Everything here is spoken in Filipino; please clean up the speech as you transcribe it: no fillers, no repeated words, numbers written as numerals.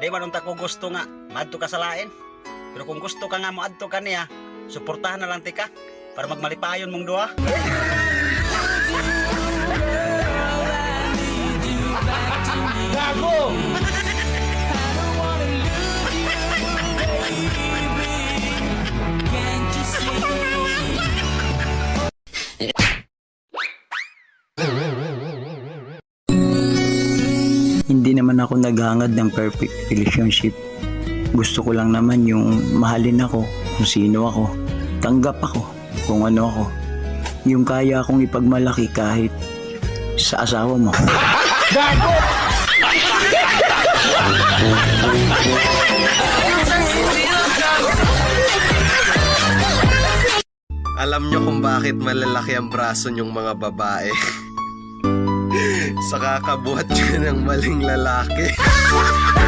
Di man unta ko gusto nga maadto ka sa lain. Pero kung gusto ka nga moadto ka niya, suportahan na lang tika para magmalipayon mong duha. Gago! Hindi naman ako naghangad ng perfect relationship. Gusto ko lang naman yung mahalin ako kung sino ako. Tanggap ako kung ano ako. Yung kaya akong ipagmalaki kahit sa asawa mo. Alam nyo kung bakit malalaki ang braso nyong mga babae? Sa kakabuhat nyo ng maling lalaki.